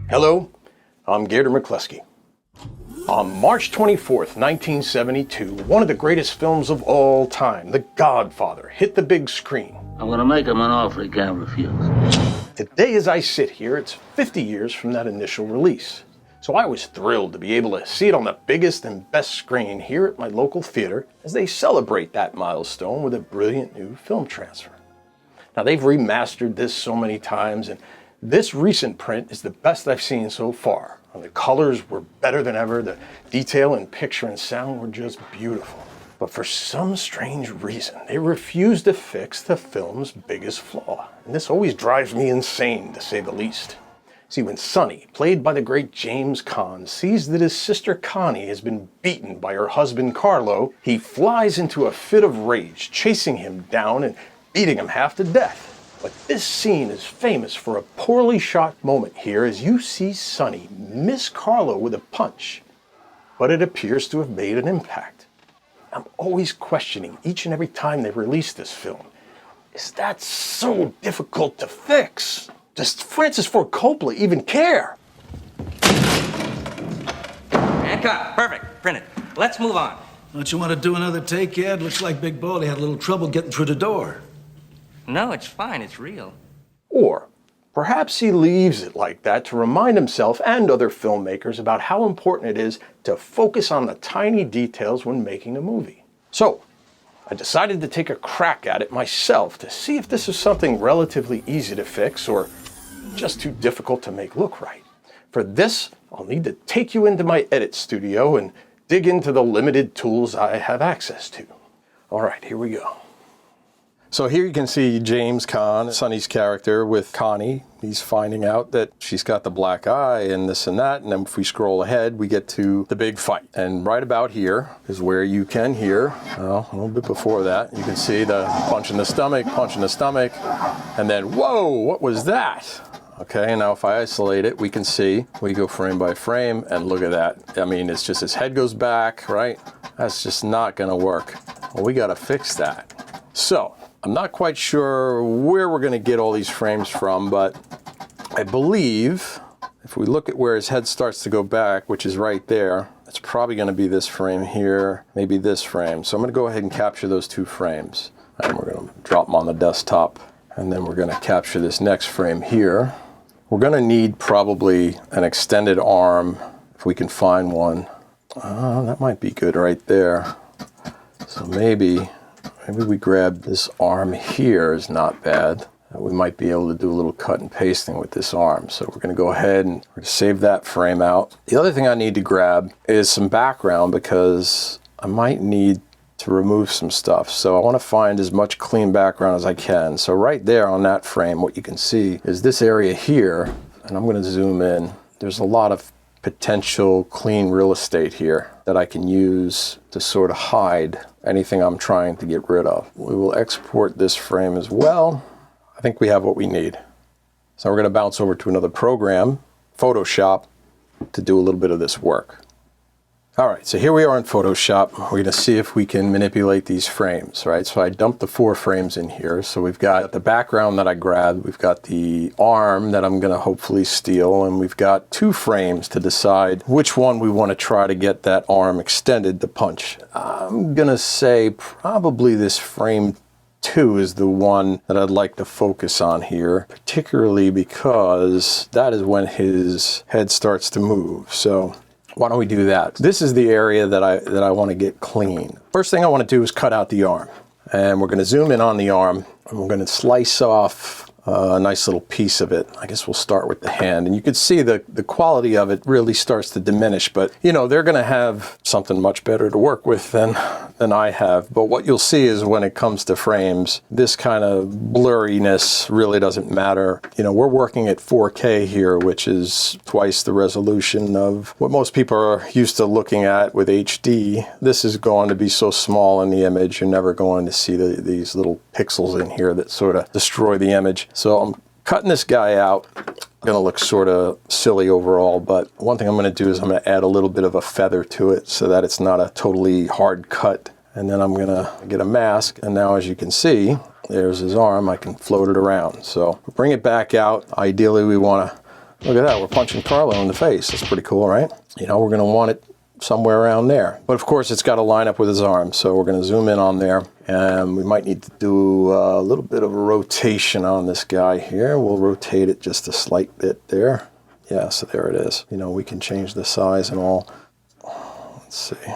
Hello, I'm Gator McKlusky. On March 24th, 1972, one of the greatest films of all time, The Godfather, hit the big screen. I'm gonna make him an offer he can't refuse. Today as I sit here, it's 50 years from that initial release. So I was thrilled to be able to see it on the biggest and best screen here at my local theater as they celebrate that milestone with a brilliant new film transfer. Now they've remastered this so many times, and this recent print is the best I've seen so far. And the colors were better than ever, the detail in picture and sound were just beautiful. But for some strange reason, they refused to fix the film's biggest flaw. And this always drives me insane, to say the least. See, when Sonny, played by the great James Caan, sees that his sister Connie has been beaten by her husband Carlo, he flies into a fit of rage, chasing him down and beating him half to death. But this scene is famous for a poorly shot moment here as you see Sonny miss Carlo with a punch, but it appears to have made an impact. I'm always questioning each and every time they release this film, is that so difficult to fix? Does Francis Ford Coppola even care? And cut. Perfect. Print it. Let's move on. Don't you want to do another take yet? Looks like Big Baldy had a little trouble getting through the door. No, it's fine. It's real. Or perhaps he leaves it like that to remind himself and other filmmakers about how important it is to focus on the tiny details when making a movie. So I decided to take a crack at it myself to see if this is something relatively easy to fix or just too difficult to make look right. For this, I'll need to take you into my edit studio and dig into the limited tools I have access to. All right, here we go. So here you can see James Caan, Sonny's character, with Connie. He's finding out that she's got the black eye and this and that. And then if we scroll ahead, we get to the big fight. And right about here is where you can hear, well, a little bit before that, you can see the punch in the stomach, and then, whoa, what was that? Okay, now if I isolate it, we can see, we go frame by frame, and look at that. I mean, it's just his head goes back, right? That's just not gonna work. Well, we gotta fix that. So, I'm not quite sure where we're going to get all these frames from, but I believe if we look at where his head starts to go back, which is right there, it's probably going to be this frame here, maybe this frame. So I'm going to go ahead and capture those two frames. And we're going to drop them on the desktop. And then we're going to capture this next frame here. We're going to need probably an extended arm, if we can find one. That might be good right there. So maybe we grab this arm here is not bad. We might be able to do a little cut and pasting with this arm. So we're going to go ahead and we're going to save that frame out. The other thing I need to grab is some background because I might need to remove some stuff. So I want to find as much clean background as I can. So right there on that frame, what you can see is this area here, and I'm going to zoom in. There's a lot of potential clean real estate here that I can use to sort of hide anything I'm trying to get rid of. We will export this frame as well. I think we have what we need. So we're going to bounce over to another program, Photoshop, to do a little bit of this work. All right, so here we are in Photoshop. We're going to see if we can manipulate these frames, right? So I dumped the 4 frames in here. So we've got the background that I grabbed, we've got the arm that I'm going to hopefully steal, and we've got 2 frames to decide which one we want to try to get that arm extended to punch. I'm going to say probably this frame 2 is the one that I'd like to focus on here, particularly because that is when his head starts to move. So why don't we do that? This is the area that I want to get clean. First thing I want to do is cut out the arm. And we're going to zoom in on the arm, and we're going to slice off a nice little piece of it. I guess we'll start with the hand. And you can see the quality of it really starts to diminish. But, you know, they're going to have something much better to work with than I have. But what you'll see is when it comes to frames, this kind of blurriness really doesn't matter. You know, we're working at 4K here, which is twice the resolution of what most people are used to looking at with HD. This is going to be so small in the image, you're never going to see these little pixels in here that sort of destroy the image. So I'm cutting this guy out. Going to look sort of silly overall, but one thing I'm going to do is I'm going to add a little bit of a feather to it so that it's not a totally hard cut. And then I'm going to get a mask, and now as you can see, there's his arm. I can float it around. So bring it back out. Ideally we want to Look at that, we're punching Carlo in the face. That's pretty cool, right? You know, we're gonna want it somewhere around there. But of course, it's gotta line up with his arm. So we're gonna zoom in on there, and we might need to do a little bit of a rotation on this guy here. We'll rotate it just a slight bit there. Yeah, so there it is. You know, we can change the size and all. Let's see.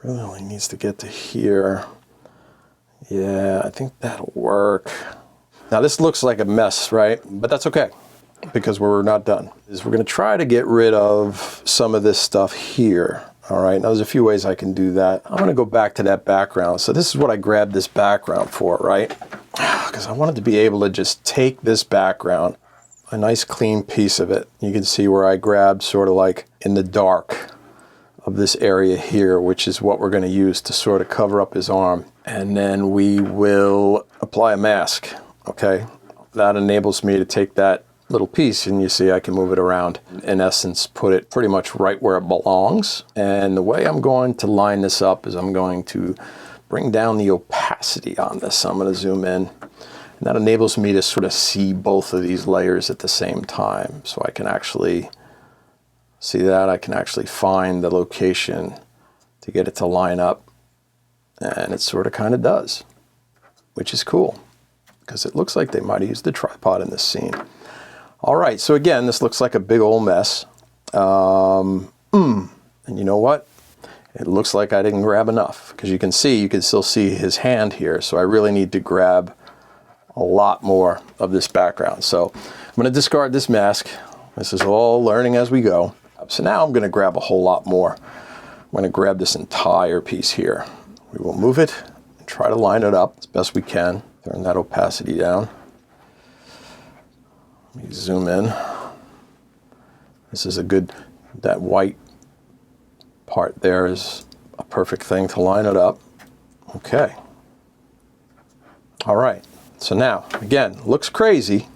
Really only needs to get to here. Yeah, I think that'll work. Now this looks like a mess, right? But that's okay, because we're not done. We're gonna try to get rid of some of this stuff here. All right, now there's a few ways I can do that. I'm gonna go back to that background. So this is what I grabbed this background for, right? Because I wanted to be able to just take this background, a nice clean piece of it. You can see where I grabbed sort of like in the dark of this area here, which is what we're gonna use to sort of cover up his arm. And then we will apply a mask, okay? That enables me to take that little piece, and you see I can move it around. In essence, put it pretty much right where it belongs. And the way I'm going to line this up is I'm going to bring down the opacity on this. I'm going to zoom in, and that enables me to sort of see both of these layers at the same time. So I can actually see that. I can actually find the location to get it to line up, and it sort of kind of does, which is cool because it looks like they might have used the tripod in this scene. All right, so again, this looks like a big old mess. And you know what? It looks like I didn't grab enough, because you can still see his hand here. So I really need to grab a lot more of this background. So I'm gonna discard this mask. This is all learning as we go. So now I'm gonna grab a whole lot more. I'm gonna grab this entire piece here. We will move it and try to line it up as best we can. Turn that opacity down. Let me zoom in. This is that white part there is a perfect thing to line it up. Okay. All right, so now, again, looks crazy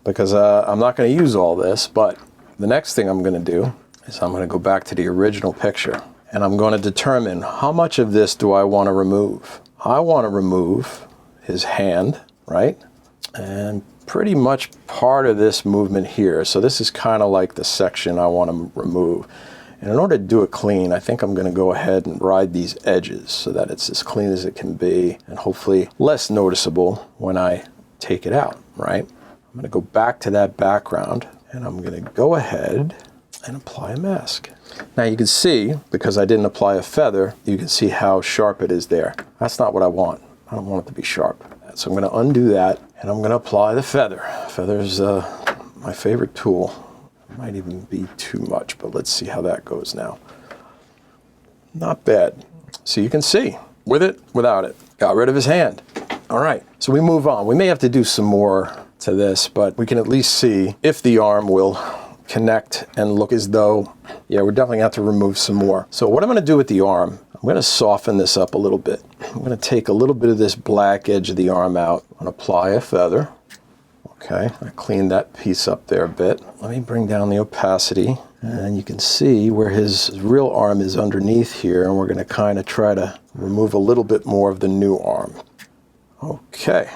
because I'm not gonna use all this, but the next thing I'm gonna do is I'm gonna go back to the original picture, and I'm gonna determine how much of this do I wanna remove. I wanna remove his hand, right? And pretty much part of this movement here. So this is kind of like the section I want to remove. And in order to do it clean, I think I'm going to go ahead and ride these edges so that it's as clean as it can be and hopefully less noticeable when I take it out, right? I'm going to go back to that background, and I'm going to go ahead and apply a mask. Now you can see, because I didn't apply a feather, you can see how sharp it is there. That's not what I want. I don't want it to be sharp. So I'm going to undo that, and I'm going to apply the feather. Feather's my favorite tool. It might even be too much, but let's see how that goes now. Not bad. So you can see, with it, without it. Got rid of his hand. All right, so we move on. We may have to do some more to this, but we can at least see if the arm will connect and look as though, yeah, we're definitely going to have to remove some more. So what I'm going to do with the arm, I'm going to soften this up a little bit. I'm going to take a little bit of this black edge of the arm out and apply a feather. Okay, I cleaned that piece up there a bit. Let me bring down the opacity, and you can see where his real arm is underneath here, and we're going to kind of try to remove a little bit more of the new arm. Okay.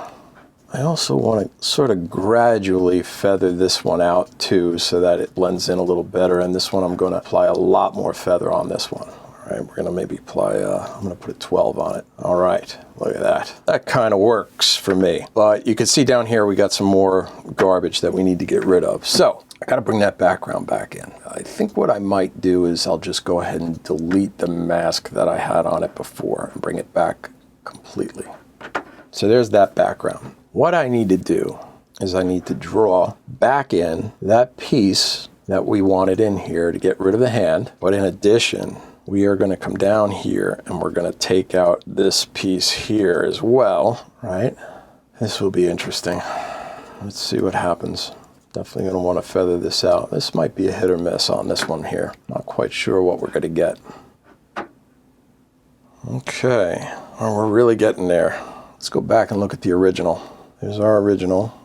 I also want to sort of gradually feather this one out too, so that it blends in a little better. And this one I'm going to apply a lot more feather on this one. All right, we're going to maybe apply, I'm going to put a 12 on it. All right, look at that. That kind of works for me. But you can see down here we got some more garbage that we need to get rid of. So I got to bring that background back in. I think what I might do is I'll just go ahead and delete the mask that I had on it before and bring it back completely. So there's that background. What I need to do is I need to draw back in that piece that we wanted in here to get rid of the hand. But in addition, we are going to come down here and we're going to take out this piece here as well, right? This will be interesting. Let's see what happens. Definitely going to want to feather this out. This might be a hit or miss on this one here. Not quite sure what we're going to get. Okay, well, we're really getting there. Let's go back and look at the original. There's our original,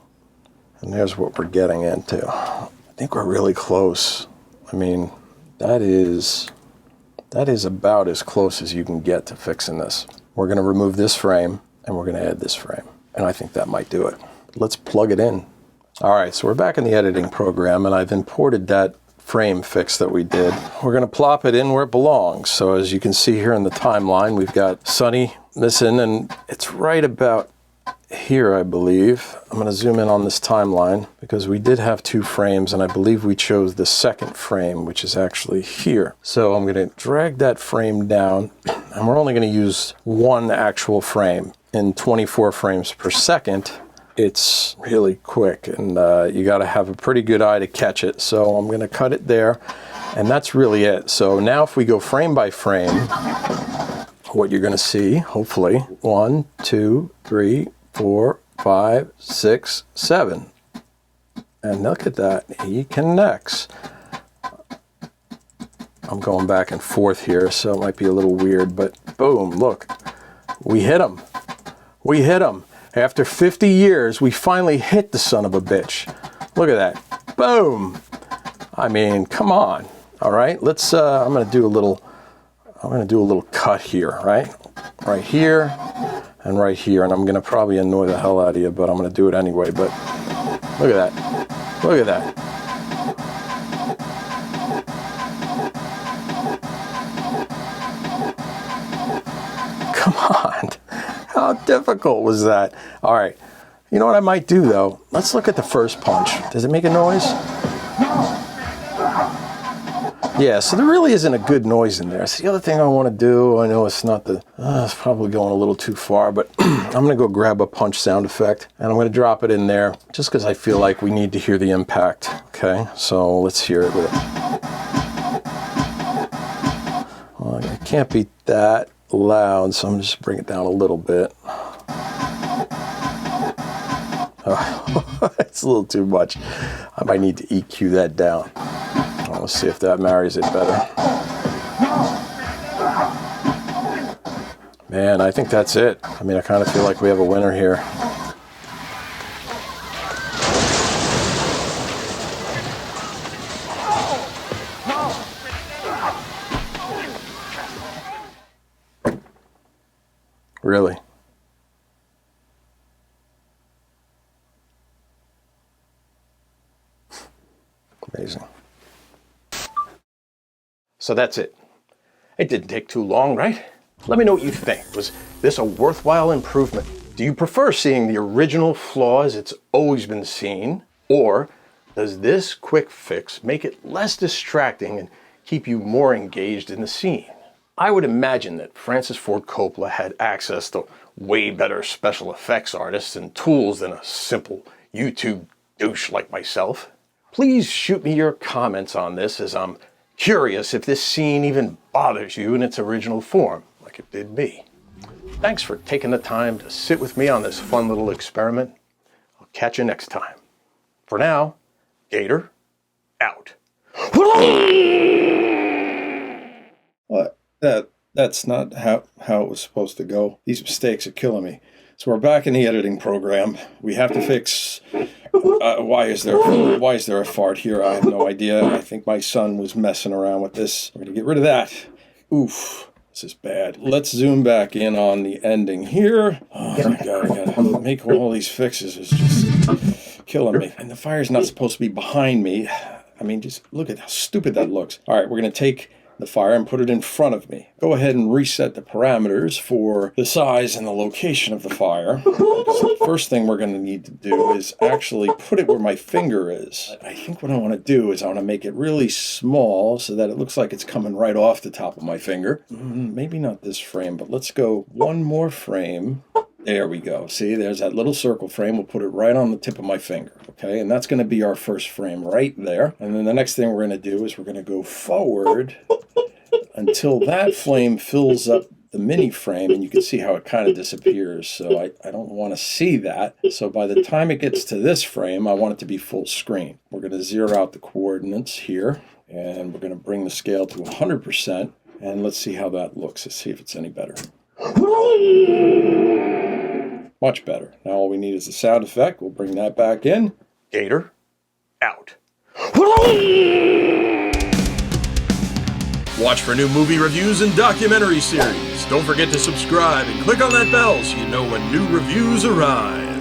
and there's what we're getting into. I think we're really close. I mean, that is about as close as you can get to fixing this. We're going to remove this frame, and we're going to add this frame. And I think that might do it. Let's plug it in All right, so we're back in the editing program, and I've imported that frame fix that we did. We're going to plop it in where it belongs. So as you can see here in the timeline, we've got Sonny missing, and it's right about here, I believe. I'm going to zoom in on this timeline because we did have 2 frames, and I believe we chose the second frame, which is actually here. So I'm going to drag that frame down, and we're only going to use 1 actual frame. In 24 frames per second, it's really quick, and you got to have a pretty good eye to catch it. So I'm going to cut it there, and that's really it. So now if we go frame by frame, what you're going to see, hopefully, 1, 2, 3, 4, 5, 6, 7. And look at that, he connects. I'm going back and forth here, so it might be a little weird, but boom, look, we hit him. We hit him. After 50 years, we finally hit the son of a bitch. Look at that. Boom. I mean, come on. All right, let's, I'm going to do a little cut here, right? Right here and right here. And I'm going to probably annoy the hell out of you, but I'm going to do it anyway. But look at that. Look at that. Come on. How difficult was that? All right. You know what I might do, though? Let's look at the first punch. Does it make a noise? Yeah, so there really isn't a good noise in there. So the other thing I want to do, I know it's not the, it's probably going a little too far, but I'm going to go grab a punch sound effect, and I'm going to drop it in there just because I feel like we need to hear the impact. Okay, so let's hear it with it. Well, I can't be that loud, so I'm going to just bring it down a little bit. It's a little too much. I might need to EQ that down. Let's see if that marries it better. Man, I think that's it. I mean, I kind of feel like we have a winner here. Really? Amazing. So that's it. It didn't take too long, right? Let me know what you think. Was this a worthwhile improvement? Do you prefer seeing the original Flaw as it's always been seen? Or does this quick fix make it less distracting and keep you more engaged in the scene? I would imagine that Francis Ford Coppola had access to way better special effects artists and tools than a simple YouTube douche like myself. Please shoot me your comments on this, as I'm curious if this scene even bothers you in its original form, like it did me. Thanks for taking the time to sit with me on this fun little experiment. I'll catch you next time. For now, Gator, out. What? That's not how it was supposed to go. These mistakes are killing me. So we're back in the editing program. We have to fix. Why is there a fart here? I have no idea. I think my son was messing around with this. We're gonna get rid of that. Oof, this is bad. Let's zoom back in on the ending here. Oh my God, I gotta make all these fixes. It's just killing me. And the fire's not supposed to be behind me. I mean, just look at how stupid that looks. All right, we're gonna take the fire and put it in front of me. Go ahead and reset the parameters for the size and the location of the fire. So the first thing we're going to need to do is actually put it where my finger is. I think what I want to do is I want to make it really small so that it looks like it's coming right off the top of my finger. Maybe not this frame, but let's go one more frame. There we go. See, there's that little circle frame. We'll put it right on the tip of my finger, okay? And that's going to be our first frame right there. And then the next thing we're going to do is we're going to go forward until that flame fills up the mini frame, and you can see how it kind of disappears. So I don't want to see that. So by the time it gets to this frame, I want it to be full screen. We're going to zero out the coordinates here, and we're going to bring the scale to 100%. And let's see how that looks. Let's see if it's any better. Much better. Now all we need is a sound effect. We'll bring that back in. Gator, out. Watch for new movie reviews and documentary series. Don't forget to subscribe and click on that bell so you know when new reviews arrive.